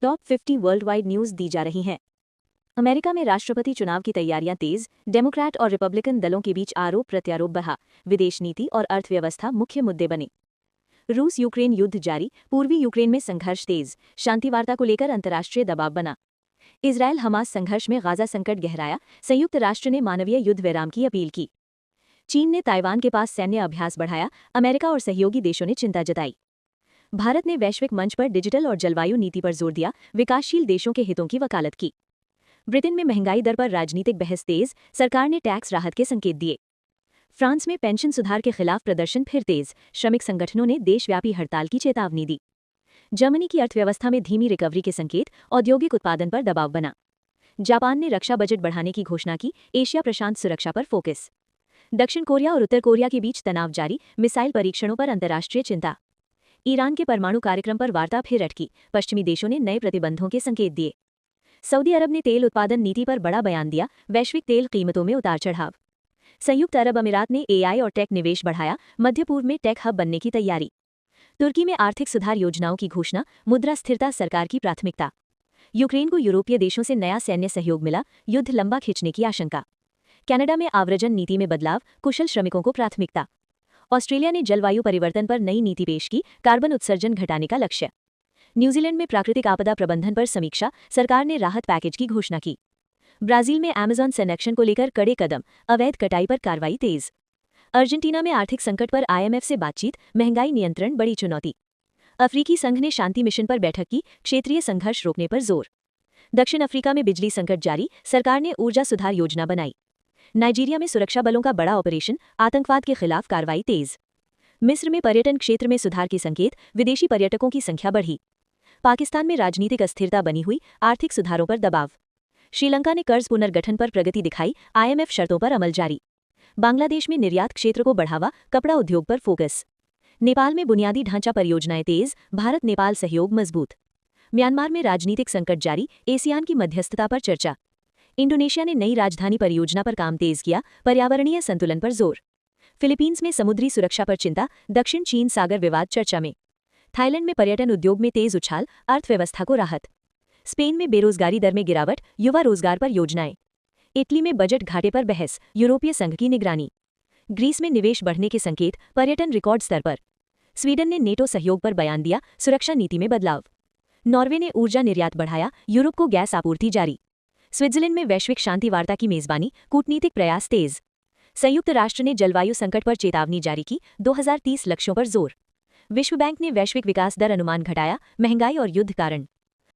Top 50 world wide news दी जा रही हैं। अमेरिका में राष्ट्रपति चुनाव की तैयारियां तेज, डेमोक्रेट और रिपब्लिकन दलों के बीच आरोप प्रत्यारोप बढ़ा, विदेश नीति और अर्थव्यवस्था मुख्य मुद्दे बने। रूस यूक्रेन युद्ध जारी, पूर्वी यूक्रेन में संघर्ष तेज, शांति वार्ता को लेकर अंतर्राष्ट्रीय दबाव बना। इजरायल हमास संघर्ष में गाजा संकट गहराया, संयुक्त राष्ट्र ने मानवीय युद्ध विराम की अपील की। चीन ने ताइवान के पास सैन्य अभ्यास बढ़ाया, अमेरिका और सहयोगी देशों ने चिंता जताई। भारत ने वैश्विक मंच पर डिजिटल और जलवायु नीति पर जोर दिया, विकासशील देशों के हितों की वकालत की। ब्रिटेन में महंगाई दर पर राजनीतिक बहस तेज, सरकार ने टैक्स राहत के संकेत दिए। फ्रांस में पेंशन सुधार के खिलाफ प्रदर्शन फिर तेज, श्रमिक संगठनों ने देशव्यापी हड़ताल की चेतावनी दी। जर्मनी की अर्थव्यवस्था में धीमी रिकवरी के संकेत, औद्योगिक उत्पादन पर दबाव बना। जापान ने रक्षा बजट बढ़ाने की घोषणा की, एशिया प्रशांत सुरक्षा पर फोकस। दक्षिण कोरिया और उत्तर कोरिया के बीच तनाव जारी, मिसाइल परीक्षणों पर अंतर्राष्ट्रीय चिंता। ईरान के परमाणु कार्यक्रम पर वार्ता फिर अटकी, पश्चिमी देशों ने नए प्रतिबंधों के संकेत दिए। सऊदी अरब ने तेल उत्पादन नीति पर बड़ा बयान दिया, वैश्विक तेल कीमतों में उतार चढ़ाव। संयुक्त अरब अमीरात ने एआई और टेक निवेश बढ़ाया, मध्य पूर्व में टेक हब बनने की तैयारी। तुर्की में आर्थिक सुधार योजनाओं की घोषणा, मुद्रा स्थिरता सरकार की प्राथमिकता। यूक्रेन को यूरोपीय देशों से नया सैन्य सहयोग मिला, युद्ध लंबा खिंचने की आशंका। कनाडा में आव्रजन नीति में बदलाव, कुशल श्रमिकों को प्राथमिकता। ऑस्ट्रेलिया ने जलवायु परिवर्तन पर नई नीति पेश की, कार्बन उत्सर्जन घटाने का लक्ष्य। न्यूजीलैंड में प्राकृतिक आपदा प्रबंधन पर समीक्षा, सरकार ने राहत पैकेज की घोषणा की। ब्राजील में अमेज़न संरक्षण को लेकर कड़े कदम, अवैध कटाई पर कार्रवाई तेज। अर्जेंटीना में आर्थिक संकट पर आईएमएफ से बातचीत, महंगाई नियंत्रण बड़ी चुनौती। अफ्रीकी संघ ने शांति मिशन पर बैठक की, क्षेत्रीय संघर्ष रोकने पर जोर। दक्षिण अफ्रीका में बिजली संकट जारी, सरकार ने ऊर्जा सुधार योजना बनाई। नाइजीरिया में सुरक्षा बलों का बड़ा ऑपरेशन, आतंकवाद के खिलाफ कार्रवाई तेज। मिस्र में पर्यटन क्षेत्र में सुधार के संकेत, विदेशी पर्यटकों की संख्या बढ़ी। पाकिस्तान में राजनीतिक अस्थिरता बनी हुई, आर्थिक सुधारों पर दबाव। श्रीलंका ने कर्ज पुनर्गठन पर प्रगति दिखाई, आईएमएफ शर्तों पर अमल जारी। बांग्लादेश में निर्यात क्षेत्र को बढ़ावा, कपड़ा उद्योग पर फोकस। नेपाल में बुनियादी ढांचा परियोजनाएं तेज, भारत नेपाल सहयोग मजबूत। म्यांमार में राजनीतिक संकट जारी, एसियान की मध्यस्थता पर चर्चा। इंडोनेशिया ने नई राजधानी परियोजना पर काम तेज किया, पर्यावरणीय संतुलन पर जोर। फिलीपींस में समुद्री सुरक्षा पर चिंता, दक्षिण चीन सागर विवाद चर्चा में। थाईलैंड में पर्यटन उद्योग में तेज उछाल, अर्थव्यवस्था को राहत। स्पेन में बेरोजगारी दर में गिरावट, युवा रोजगार पर योजनाएं। इटली में बजट घाटे पर बहस, यूरोपीय संघ की निगरानी। ग्रीस में निवेश बढ़ने के संकेत, पर्यटन रिकॉर्ड स्तर पर। स्वीडन ने नेटो सहयोग पर बयान दिया, सुरक्षा नीति में बदलाव। नॉर्वे ने ऊर्जा निर्यात बढ़ाया, यूरोप को गैस आपूर्ति जारी। स्विट्जरलैंड में वैश्विक शांति वार्ता की मेजबानी, कूटनीतिक प्रयास तेज। संयुक्त राष्ट्र ने जलवायु संकट पर चेतावनी जारी की, 2030 लक्ष्यों पर जोर। विश्व बैंक ने वैश्विक विकास दर अनुमान घटाया, महंगाई और युद्ध कारण।